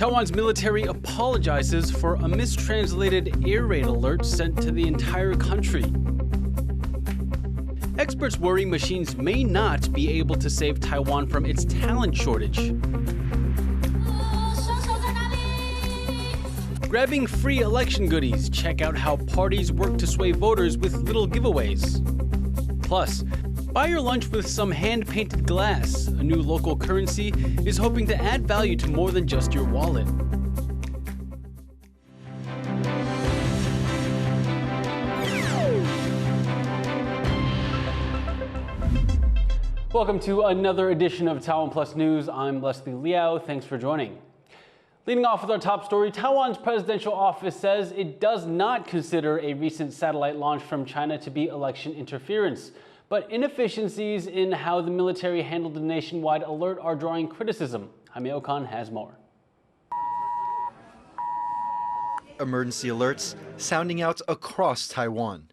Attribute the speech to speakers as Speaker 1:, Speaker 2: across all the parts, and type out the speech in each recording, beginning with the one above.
Speaker 1: Taiwan's military apologizes for a mistranslated air raid alert sent to the entire country. Experts worry machines may not be able to save Taiwan from its talent shortage. Grabbing free election goodies, check out how parties work to sway voters with little giveaways. Plus, buy your lunch with some hand-painted glass. A new local currency is hoping to add value to more than just your wallet. Welcome to another edition of TaiwanPlus News. I'm Leslie Liao. Thanks for joining. Leading off with our top story, Taiwan's presidential office says it does not consider a recent satellite launch from China to be election interference. But inefficiencies in how the military handled the nationwide alert are drawing criticism. Jaime Okan has more.
Speaker 2: Emergency alerts sounding out across Taiwan.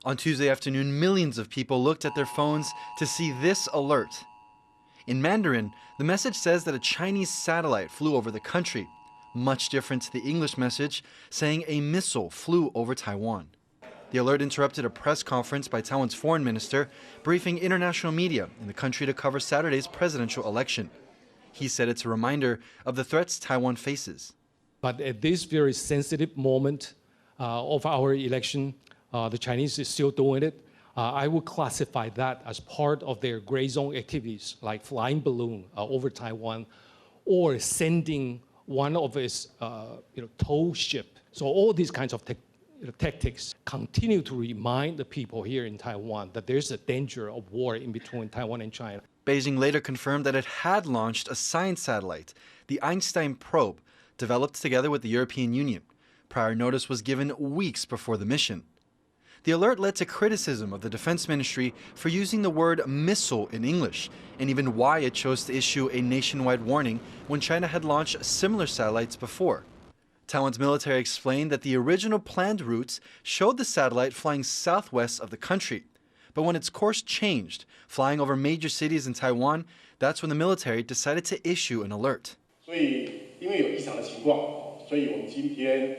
Speaker 2: On Tuesday afternoon, millions of people looked at their phones to see this alert. In Mandarin, the message says that a Chinese satellite flew over the country, much different to the English message saying a missile flew over Taiwan. The alert interrupted a press conference by Taiwan's foreign minister, briefing international media in the country to cover Saturday's presidential election. He said it's a reminder of the threats Taiwan faces.
Speaker 3: But at this very sensitive moment of our election, the Chinese is still doing it. I would classify that as part of their gray zone activities, like flying balloon over Taiwan, or sending one of its tow ship. So all these kinds of tactics continue to remind the people here in Taiwan that there's a danger of war in between Taiwan and China.
Speaker 2: Beijing later confirmed that it had launched a science satellite, the Einstein probe, developed together with the European Union. Prior notice was given weeks before the mission. The alert led to criticism of the Defense Ministry for using the word missile in English, and even why it chose to issue a nationwide warning when China had launched similar satellites before. Taiwan's military explained that the original planned routes showed the satellite flying southwest of the country. But when its course changed, flying over major cities in Taiwan, that's when the military decided to issue an alert.
Speaker 4: 所以因为有异常的情况，所以我们今天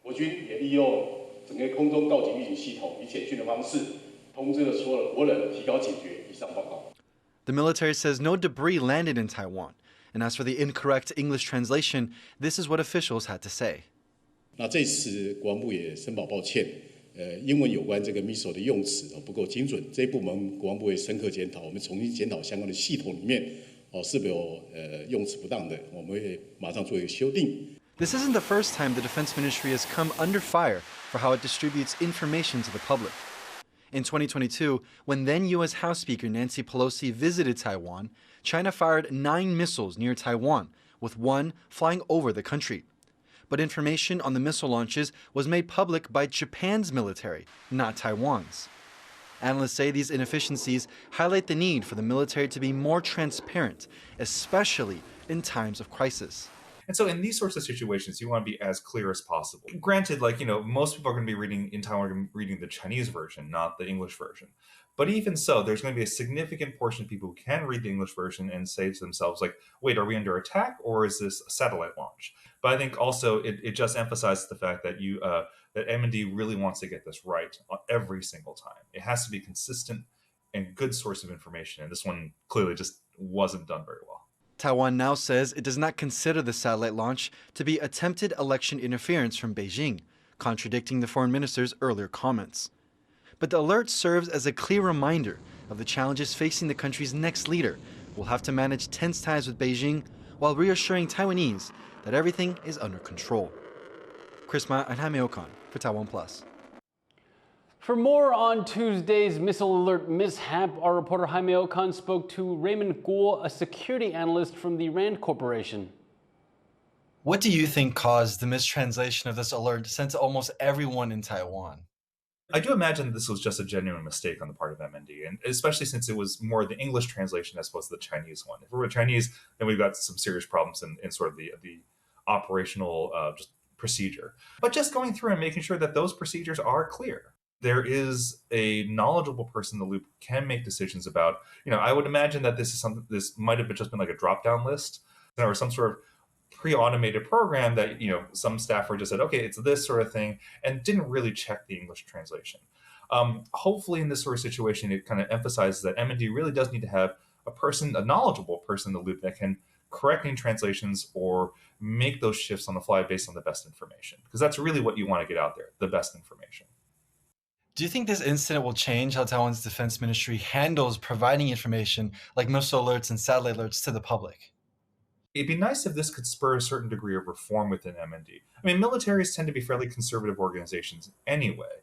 Speaker 4: 国军也利用整个空中告警预警系统以简讯的方式通知了所有的国人提高警觉。以上报告。
Speaker 2: The military says no debris landed in Taiwan. And as for the incorrect English translation, this is what officials had to say.
Speaker 4: 那这次国防部也深表抱歉，英文有关这个 missile 的用词不够精准，这一部门国防部会深刻检讨，我们重新检讨相关的系统里面是否有用词不当的，我们会马上做一个修订。
Speaker 2: This isn't the first time the Defense Ministry has come under fire for how it distributes information to the public. In 2022, when then U.S. House Speaker Nancy Pelosi visited Taiwan, China fired 9 missiles near Taiwan, with one flying over the country. But information on the missile launches was made public by Japan's military, not Taiwan's. Analysts say these inefficiencies highlight the need for the military to be more transparent, especially in times of crisis.
Speaker 5: And so in these sorts of situations, you want to be as clear as possible. Granted, most people are going to be reading in Taiwan, are going to be reading the Chinese version, not the English version. But even so, there's going to be a significant portion of people who can read the English version and say to themselves, wait, are we under attack or is this a satellite launch? But I think also it just emphasizes the fact that that M&D really wants to get this right every single time. It has to be consistent and good source of information. And this one clearly just wasn't done very well.
Speaker 2: Taiwan now says it does not consider the satellite launch to be attempted election interference from Beijing, contradicting the foreign minister's earlier comments. But the alert serves as a clear reminder of the challenges facing the country's next leader, who will have to manage tense ties with Beijing while reassuring Taiwanese that everything is under control. Chris Ma and Jaime Okan for TaiwanPlus.
Speaker 1: For more on Tuesday's missile alert mishap, our reporter Jaime Okan spoke to Raymond Guo, a security analyst from the Rand Corporation.
Speaker 2: What do you think caused the mistranslation of this alert sent to almost everyone in Taiwan?
Speaker 5: I do imagine this was just a genuine mistake on the part of MND, and especially since it was more the English translation as opposed to the Chinese one. If we were Chinese, then we've got some serious problems in sort of the operational just procedure. But just going through and making sure that those procedures are clear. There is a knowledgeable person in the loop who can make decisions about, I would imagine that this might have just been like a drop-down list or some sort of pre-automated program that some staffer just said, okay, it's this sort of thing, and didn't really check the English translation. Hopefully, in this sort of situation, it kind of emphasizes that M&D really does need to have a knowledgeable person in the loop that can correct any translations or make those shifts on the fly based on the best information, because that's really what you want to get out there, the best information.
Speaker 2: Do you think this incident will change how Taiwan's defense ministry handles providing information like missile alerts and satellite alerts to the public?
Speaker 5: It'd be nice if this could spur a certain degree of reform within M&D. I mean, militaries tend to be fairly conservative organizations anyway,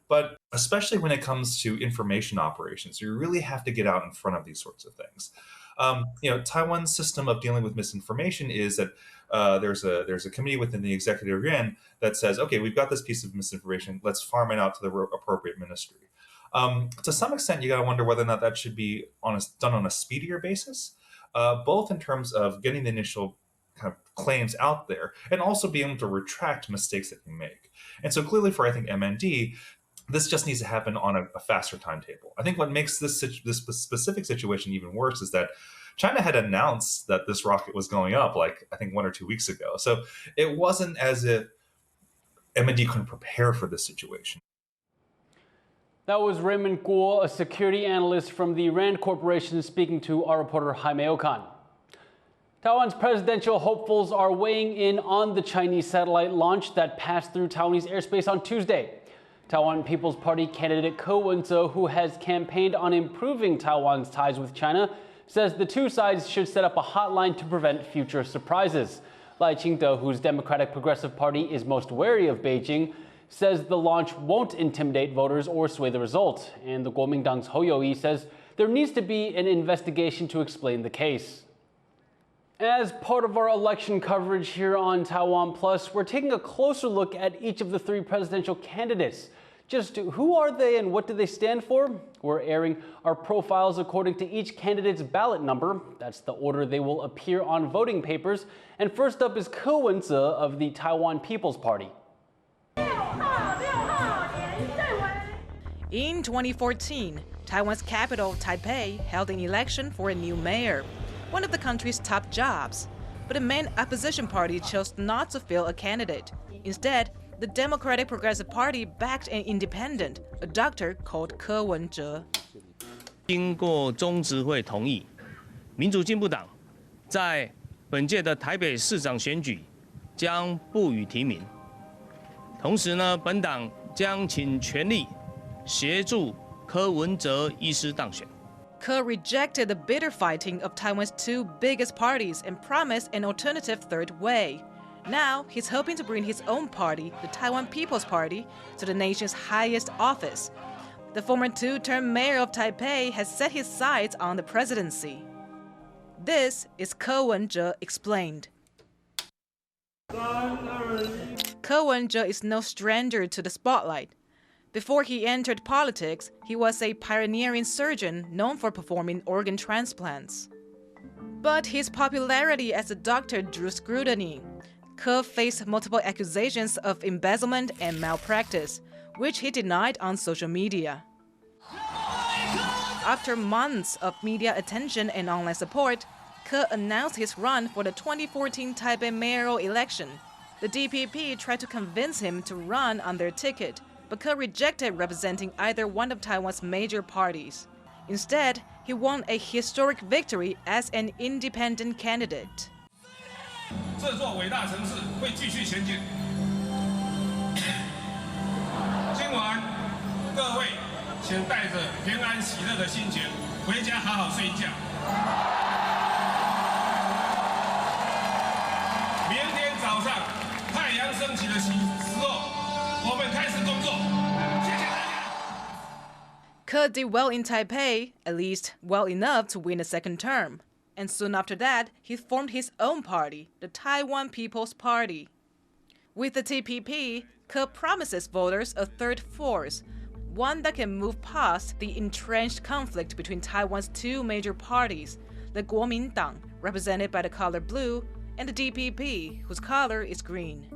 Speaker 5: but especially when it comes to information operations, you really have to get out in front of these sorts of things. Taiwan's system of dealing with misinformation is that there's a committee within the executive yuan that says, okay, we've got this piece of misinformation, let's farm it out to the appropriate ministry. To some extent, you got to wonder whether or not that should be done on a speedier basis, both in terms of getting the initial kind of claims out there and also being able to retract mistakes that you make. And so clearly for, I think, MND, this just needs to happen on a faster timetable. I think what makes this specific situation even worse is that China had announced that this rocket was going up, like, I think 1 or 2 weeks ago. So it wasn't as if MND couldn't prepare for this situation.
Speaker 1: That was Raymond Guo, a security analyst from the Rand Corporation, speaking to our reporter Jaime Okan. Taiwan's presidential hopefuls are weighing in on the Chinese satellite launch that passed through Taiwanese airspace on Tuesday. Taiwan People's Party candidate Ko Wen-je, who has campaigned on improving Taiwan's ties with China, says the two sides should set up a hotline to prevent future surprises. Lai Ching-te, whose Democratic Progressive Party is most wary of Beijing, says the launch won't intimidate voters or sway the result. And the Kuomintang's Hou You-yi says there needs to be an investigation to explain the case. As part of our election coverage here on TaiwanPlus, we're taking a closer look at each of the three presidential candidates. Just who are they and what do they stand for? We're airing our profiles according to each candidate's ballot number. That's the order they will appear on voting papers. And first up is Ko Wen-je of the Taiwan People's Party.
Speaker 6: In 2014, Taiwan's capital, Taipei, held an election for a new mayor, one of the country's top jobs. But the main opposition party chose not to field a candidate. Instead, the Democratic Progressive Party backed an independent, a doctor called Ko Wen-je.
Speaker 7: 经过中执会同意，民主进步党在本届的台北市长选举将不予提名。同时呢，本党将倾全力协助柯文哲医师当选。
Speaker 6: Ko rejected the bitter fighting of Taiwan's two biggest parties and promised an alternative third way. Now, he's hoping to bring his own party, the Taiwan People's Party, to the nation's highest office. The former two-term mayor of Taipei has set his sights on the presidency. This is Ko Wen-je explained. Ko Wen-je is no stranger to the spotlight. Before he entered politics, he was a pioneering surgeon known for performing organ transplants. But his popularity as a doctor drew scrutiny. Ko faced multiple accusations of embezzlement and malpractice, which he denied on social media. After months of media attention and online support, Ko announced his run for the 2014 Taipei mayoral election. The DPP tried to convince him to run on their ticket, but Ko rejected representing either one of Taiwan's major parties. Instead, he won a historic victory as an independent candidate.
Speaker 8: 这座伟大城市会继续前进。今晚，各位请带着平安喜乐的心情回家好好睡一觉。明天早上太阳升起的时候，我们开始工作。谢谢大家。
Speaker 6: Ko did well in Taipei, at least well enough to win a second term. And soon after that, he formed his own party, the Taiwan People's Party. With the TPP, Ko promises voters a third force, one that can move past the entrenched conflict between Taiwan's two major parties, the Kuomintang, represented by the color blue, and the DPP, whose color is green.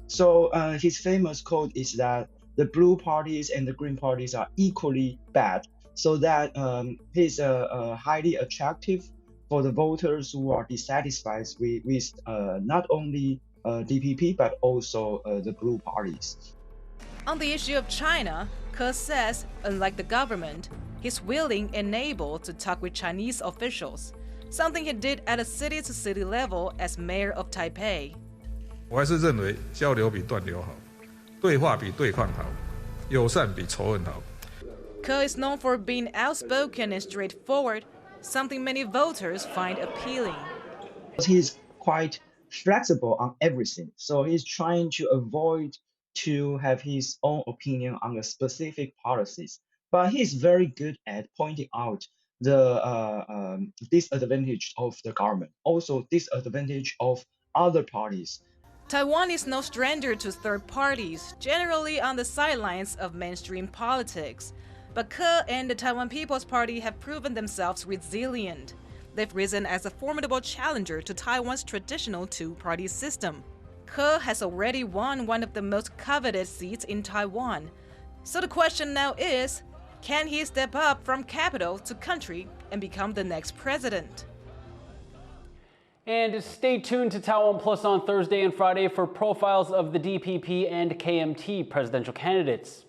Speaker 9: So his famous quote is that the blue parties and the green parties are equally bad, so that he's a highly attractive for the voters who are dissatisfied with not only DPP but also the blue parties.
Speaker 6: On the issue of China, Ko says, unlike the government, he's willing and able to talk with Chinese officials, something he did at a city-to-city level as mayor of Taipei.
Speaker 10: 我还是认为交流比断流好，对话比对抗好，友善比仇恨好。
Speaker 6: Ko is known for being outspoken and straightforward, something many voters find appealing.
Speaker 9: He's quite flexible on everything, so he's trying to avoid to have his own opinion on the specific policies. But he's very good at pointing out the disadvantage of the government, also disadvantage of other parties.
Speaker 6: Taiwan is no stranger to third parties, generally on the sidelines of mainstream politics. But Ko and the Taiwan People's Party have proven themselves resilient. They've risen as a formidable challenger to Taiwan's traditional two-party system. Ko has already won one of the most coveted seats in Taiwan. So the question now is, can he step up from capital to country and become the next president?
Speaker 1: And stay tuned to TaiwanPlus on Thursday and Friday for profiles of the DPP and KMT presidential candidates.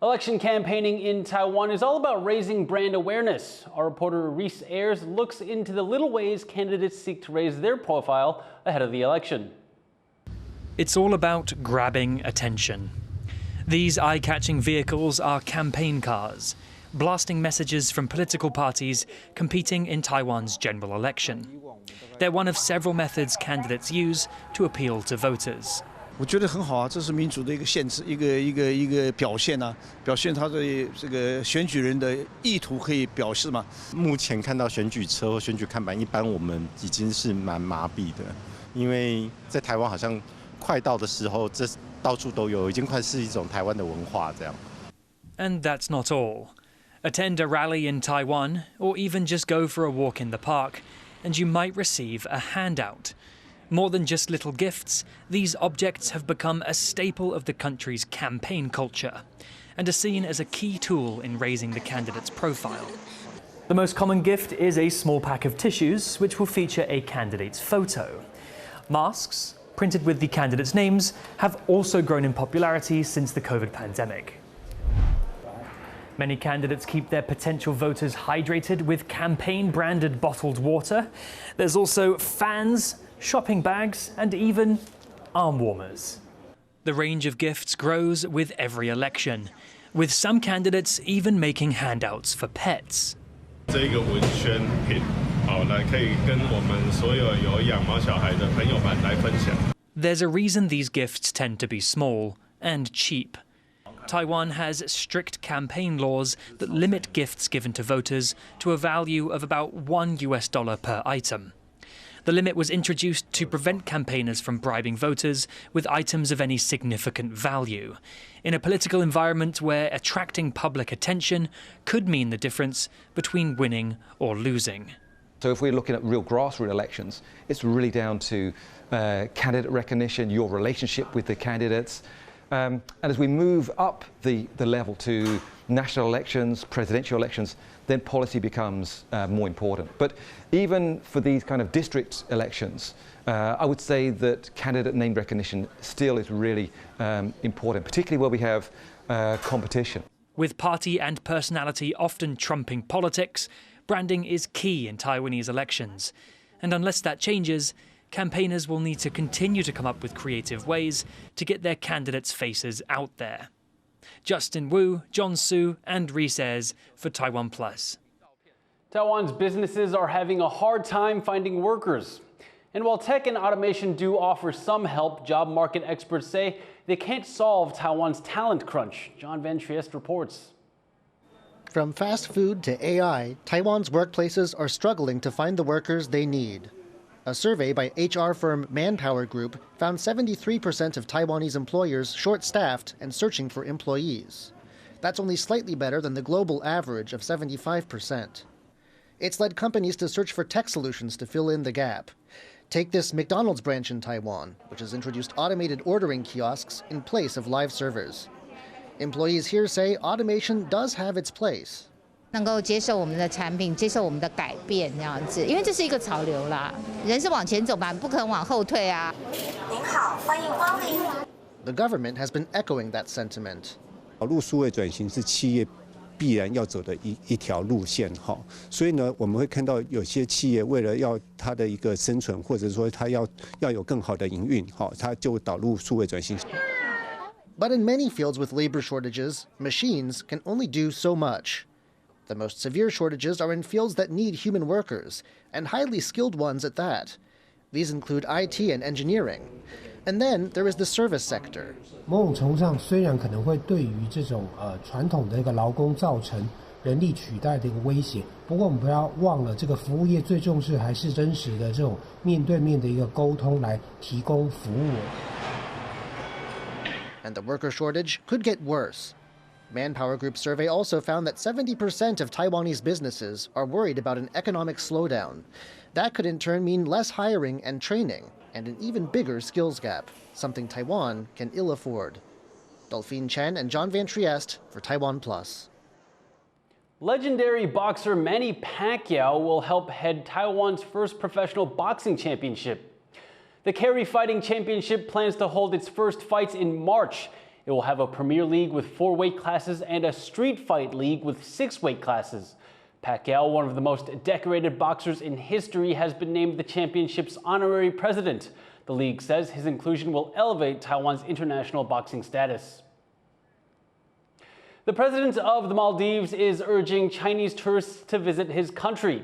Speaker 1: Election campaigning in Taiwan is all about raising brand awareness. Our reporter Reese Ayers looks into the little ways candidates seek to raise their profile ahead of the election.
Speaker 11: It's all about grabbing attention. These eye-catching vehicles are campaign cars, blasting messages from political parties competing in Taiwan's general election. They're one of several methods candidates use to appeal to voters.
Speaker 12: 我觉得很好啊，这是民主的一个限制，一个表现啊，表现他的这个选举人的意图可以表示嘛。
Speaker 13: 目前看到选举车或选举看板，一般我们已经是蛮麻痹的，因为在台湾好像快到的时候，这到处都有，已经快是一种台湾的文化这样。
Speaker 11: And that's not all. Attend a rally in Taiwan, or even just go for a walk in the park, and you might receive a handout. More than just little gifts, these objects have become a staple of the country's campaign culture and are seen as a key tool in raising the candidate's profile. The most common gift is a small pack of tissues, which will feature a candidate's photo. Masks, printed with the candidates' names, have also grown in popularity since the COVID pandemic. Many candidates keep their potential voters hydrated with campaign-branded bottled water. There's also fans, shopping bags, and even arm warmers. The range of gifts grows with every election, with some candidates even making handouts for pets.
Speaker 10: 这个文宣品，好来可以跟我们所有有养毛小孩的朋友们来分享。
Speaker 11: There's a reason these gifts tend to be small and cheap. Taiwan has strict campaign laws that limit gifts given to voters to a value of about $1 per item. The limit was introduced to prevent campaigners from bribing voters with items of any significant value, in a political environment where attracting public attention could mean the difference between winning or losing.
Speaker 14: So if we're looking at real grassroots elections, it's really down to candidate recognition, your relationship with the candidates. And as we move up the level to national elections, presidential elections, then policy becomes more important. But even for these kind of district elections, I would say that candidate name recognition still is really important, particularly where we have competition.
Speaker 11: With party and personality often trumping politics, branding is key in Taiwanese elections. And unless that changes, campaigners will need to continue to come up with creative ways to get their candidates' faces out there. Justin Wu, John Su, and Reese Ayers for TaiwanPlus.
Speaker 1: Taiwan's businesses are having a hard time finding workers. And while tech and automation do offer some help, job market experts say they can't solve Taiwan's talent crunch. John Van Trieste reports.
Speaker 15: From fast food to AI, Taiwan's workplaces are struggling to find the workers they need. A survey by HR firm Manpower Group found 73% of Taiwanese employers short-staffed and searching for employees. That's only slightly better than the global average of 75%. It's led companies to search for tech solutions to fill in the gap. Take this McDonald's branch in Taiwan, which has introduced automated ordering kiosks in place of live servers. Employees here say automation does have its place.
Speaker 16: 能够接受我们的产品，接受我们的改变，这样子，因为这是一个潮流啦，人是往前走嘛，不可能往后退啊。
Speaker 17: 您好，欢迎光临。
Speaker 15: The government has been echoing that sentiment.
Speaker 18: 导入数位转型是企业必然要走的一条路线哈，所以呢，我们会看到有些企业为了要它的一个生存，或者说它要有更好的营运，哈，它就导入数位转型。
Speaker 15: But in many fields with labor shortages, machines can only do so much. The most severe shortages are in fields that need human workers, and highly skilled ones at that. These include IT and engineering. And then there is the service sector.
Speaker 19: 某种程度上，虽然可能会对于这种传统的一个劳工造成人力取代的一个威胁，不过我们不要忘了，这个服务业最重视还是真实的这种面对面的一个沟通来提供服务。
Speaker 15: And the worker shortage could get worse. Manpower Group survey also found that 70% of Taiwanese businesses are worried about an economic slowdown. That could in turn mean less hiring and training, and an even bigger skills gap, something Taiwan can ill afford. Delphine Chen and John Van Trieste for TaiwanPlus.
Speaker 1: Legendary boxer Manny Pacquiao will help head Taiwan's first professional boxing championship. The Carry Fighting Championship plans to hold its first fights in March. It will have a Premier League with 4 weight classes and a Street Fight League with 6 weight classes. Pacquiao, one of the most decorated boxers in history, has been named the championship's honorary president. The league says his inclusion will elevate Taiwan's international boxing status. The president of the Maldives is urging Chinese tourists to visit his country.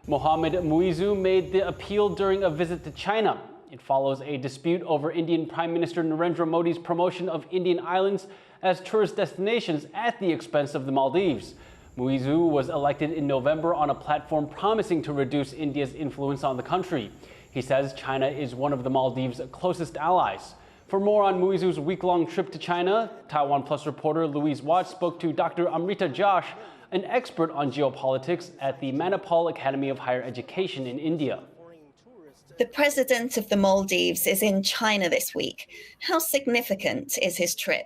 Speaker 1: Mohamed Muizzu made the appeal during a visit to China. It follows a dispute over Indian Prime Minister Narendra Modi's promotion of Indian islands as tourist destinations at the expense of the Maldives. Muizzu was elected in November on a platform promising to reduce India's influence on the country. He says China is one of the Maldives' closest allies. For more on Muizzu's week-long trip to China, TaiwanPlus reporter Louise Watts spoke to Dr. Amrita Josh, an expert on geopolitics at the Manipal Academy of Higher Education in India.
Speaker 17: The president of the Maldives is in China this week. How significant is his trip?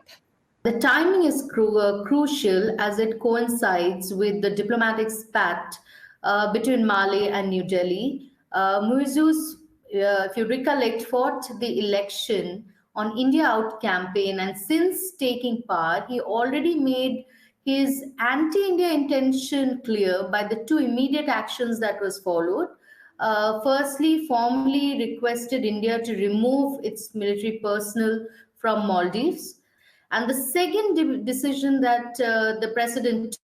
Speaker 20: The timing is crucial as it coincides with the diplomatic spat between Mali and New Delhi. Muizzu's, if you recollect, fought the election on India Out campaign, and since taking part, he already made his anti-India intention clear by the 2 immediate actions that was followed. Firstly, formally requested India to remove its military personnel from Maldives. And the second decision that the president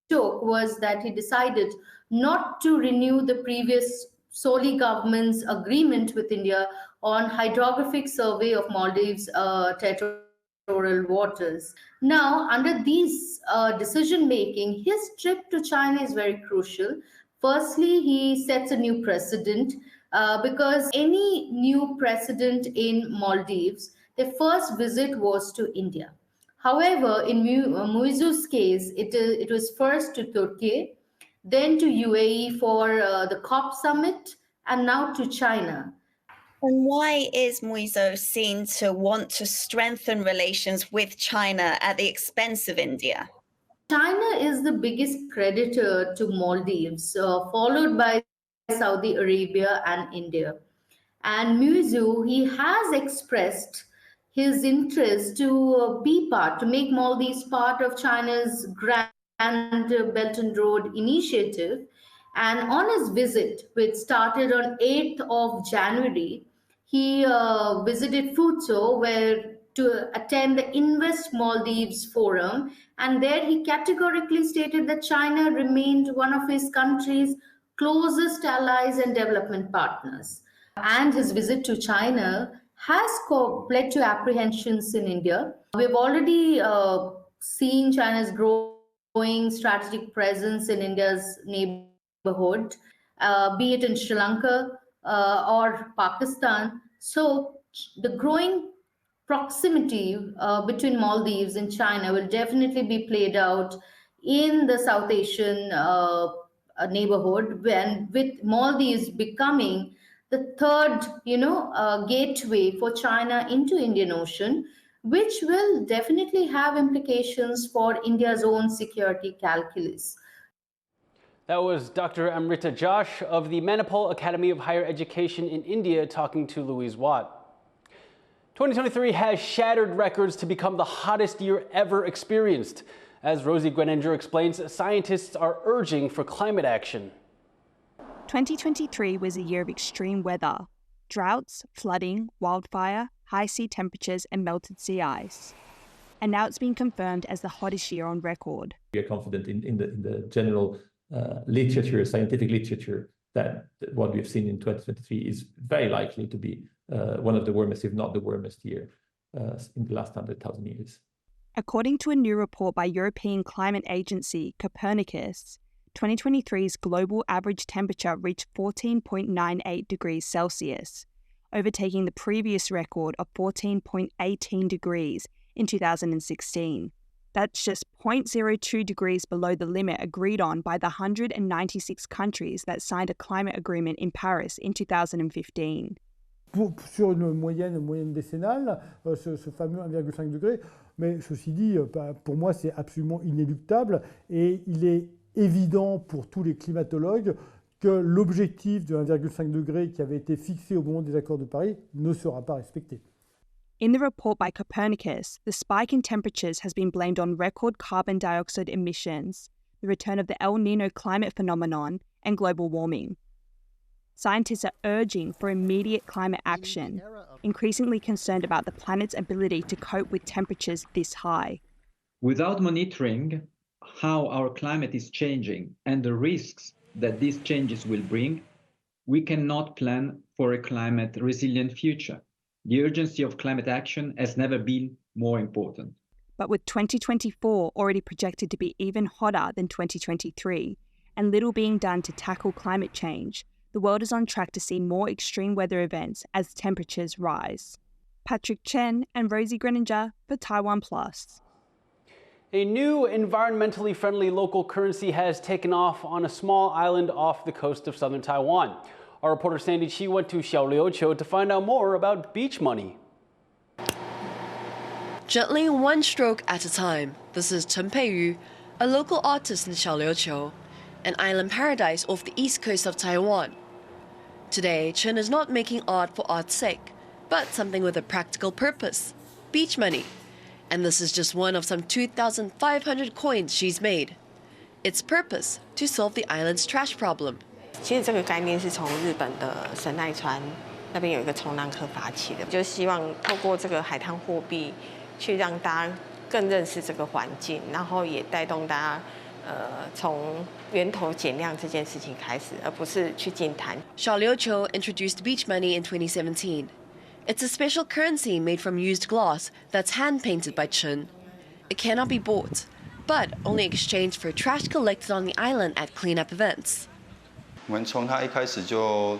Speaker 20: took was that he decided not to renew the previous Soli government's agreement with India on hydrographic survey of Maldives' territorial waters. Now, under these decision-making, his trip to China is very crucial. Firstly, he sets a new precedent because any new president in Maldives, their first visit was to India. However, in Muizzu's case, it was first to Turkey, then to UAE for the COP summit, and now to China.
Speaker 17: And why is Muizzu seen to want to strengthen relations with China at the expense of India?
Speaker 20: China is the biggest creditor to Maldives, followed by Saudi Arabia and India. And Muizzu, he has expressed his interest to make Maldives part of China's Grand Belt and Road initiative. And on his visit, which started on 8th of January, he visited Fuzhou, where to attend the Invest Maldives Forum, and there he categorically stated that China remained one of his country's closest allies and development partners. And his visit to China has led to apprehensions in India. We've already seen China's growing strategic presence in India's neighborhood, be it in Sri Lanka or Pakistan. So the growing proximity between Maldives and China will definitely be played out in the South Asian neighborhood, and with Maldives becoming the third, gateway for China into Indian Ocean, which will definitely have implications for India's own security calculus.
Speaker 1: That was Dr. Amrita Josh of the Manipal Academy of Higher Education in India talking to Louise Watt. 2023 has shattered records to become the hottest year ever experienced. As Rosie Gweninger explains, scientists are urging for climate action.
Speaker 21: 2023 was a year of extreme weather. Droughts, flooding, wildfire, high sea temperatures and melted sea ice. And now it's been confirmed as the hottest year on record.
Speaker 22: We are confident in the general literature, scientific literature, that what we've seen in 2023 is very likely to be one of the warmest, if not the warmest year in the last 100,000 years.
Speaker 21: According to a new report by European climate agency Copernicus, 2023's global average temperature reached 14.98 degrees Celsius, overtaking the previous record of 14.18 degrees in 2016. That's just 0.02 degrees below the limit agreed on by the 196 countries that signed a climate agreement in Paris in 2015.
Speaker 23: Sur une moyenne décennale, ce fameux 1,5 degré, mais ceci dit, pour moi, c'est absolument inéluctable et il est évident pour tous les climatologues que l'objectif de 1,5 degré qui avait été fixé au moment des accords de Paris ne sera pas respecté.
Speaker 21: In the report by Copernicus, the spike in temperatures has been blamed on record carbon dioxide emissions, the return of the El Nino climate phenomenon, and global warming. Scientists are urging for immediate climate action, increasingly concerned about the planet's ability to cope with temperatures this high.
Speaker 24: Without monitoring how our climate is changing and the risks that these changes will bring, we cannot plan for a climate resilient future. The urgency of climate action has never been more important.
Speaker 21: But with 2024 already projected to be even hotter than 2023, and little being done to tackle climate change, the world is on track to see more extreme weather events as temperatures rise. Patrick Chen and Rosie Gweninger for TaiwanPlus.
Speaker 1: A new environmentally friendly local currency has taken off on a small island off the coast of southern Taiwan. Our reporter Sandy Chi went to Xiaoliuqiu to find out more about beach money.
Speaker 25: Gently one stroke at a time, this is Chen Peiyu, a local artist in Xiaoliuqiu, an island paradise off the east coast of Taiwan. Today, Chen is not making art for art's sake, but something with a practical purpose, beach money. And this is just one of some 2,500 coins she's made. Its purpose, to solve the island's trash problem.
Speaker 26: 其实这个概念是从日本的神奈川那边有一个冲浪客发起的，就希望透过这个海滩货币，去让大家更认识这个环境，然后也带动大家从源头减量这件事情开始，而不是去净滩。
Speaker 25: Xiaoliuqiu introduced beach money in 2017. It's a special currency made from used glass that's hand-painted by Chen. It cannot be bought, but only exchanged for trash collected on the island at cleanup events.
Speaker 27: 我们从它一开始就，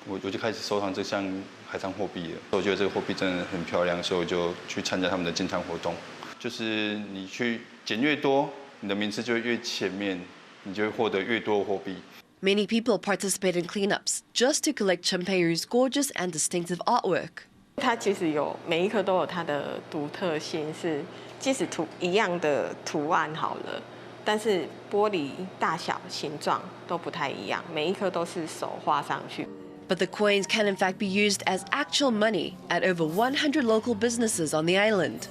Speaker 27: 我就开始收藏这项海上货币了。我觉得这个货币真的很漂亮，所以我就去参加他们的净滩活动。就是你去捡越多，你的名次就会越前面，你就会获得越多货币。
Speaker 25: Many people participate in cleanups just to collect Chen Peiyu's gorgeous and distinctive artwork.
Speaker 26: 它其实每一颗都有它的独特性，是即使一样的图案好了。 但是玻璃大小、形状都不太一样，每一颗都是手画上去。
Speaker 25: But the coins can in fact be used as actual money at over 100 local businesses on the island.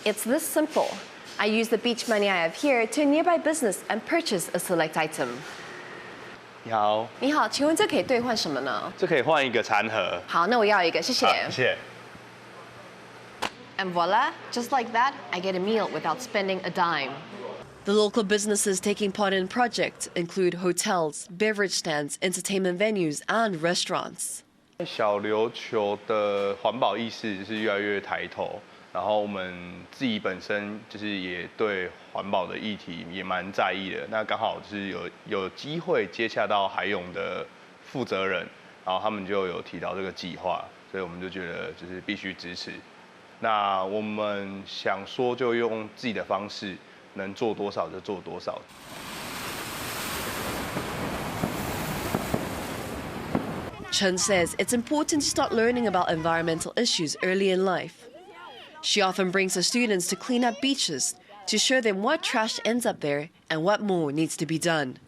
Speaker 28: It's this simple. I use the beach money I have here to a nearby business and purchase a select item.
Speaker 29: 你好。
Speaker 28: 你好，请问这可以兑换什么呢？
Speaker 29: 这可以换一个餐盒。
Speaker 28: 好，那我要一个，谢谢。
Speaker 29: 谢谢。
Speaker 28: And voila, just like that, I get a meal without spending a dime.
Speaker 25: The local businesses taking part in projects include hotels, beverage stands, entertainment venues, and restaurants.
Speaker 29: 小琉球的环保意识是越来越抬头，然后我们自己本身就是也对环保的议题也蛮在意的。那刚好就是有机会接洽到海泳的负责人，然后他们就有提到这个计划，所以我们就觉得就是必须支持。那我们想说就用自己的方式。 能做多少就做多少。
Speaker 25: Chen says it's important to start learning about environmental issues early in life. She often brings her students to clean up beaches to show them what trash ends up there and what more needs to be done.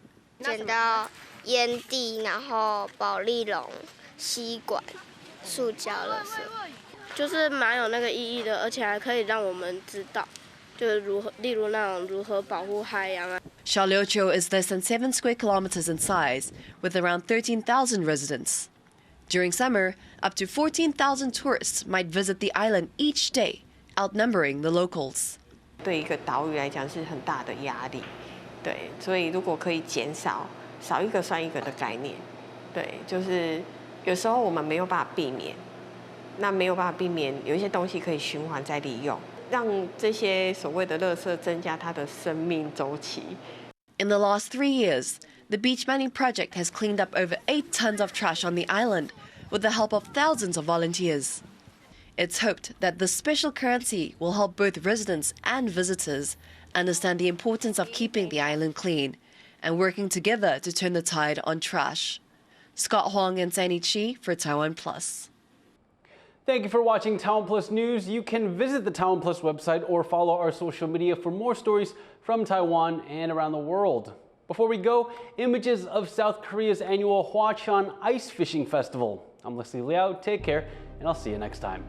Speaker 2: 捡到烟蒂，然后保丽龙、吸管、塑胶垃圾，就是蛮有那个意义的，而且还可以让我们知道，就是例如那种如何保护海洋啊。
Speaker 25: Xiaoliuqiu is less than 7 square kilometers in size, with around 13,000 residents. During summer, up to 14,000 tourists might visit the island each day, outnumbering the locals.
Speaker 26: 对一个岛屿来讲是很大的压力，对，所以如果可以减少，少一个算一个的概念，对，就是有时候我们没有办法避免，那没有办法避免，有一些东西可以循环再利用，让这些所谓的垃圾增加它的生命周期。
Speaker 25: In the last 3 years, the Beach Manny project has cleaned up over 8 tons of trash on the island with the help of thousands of volunteers. It's hoped that this special currency will help both residents and visitors understand the importance of keeping the island clean and working together to turn the tide on trash. Scott Huang and Sandy Chi for TaiwanPlus.
Speaker 1: Thank you for watching TaiwanPlus News. You can visit the TaiwanPlus website or follow our social media for more stories from Taiwan and around the world. Before we go, images of South Korea's annual Hwacheon Ice Fishing Festival. I'm Leslie Liao. Take care, and I'll see you next time.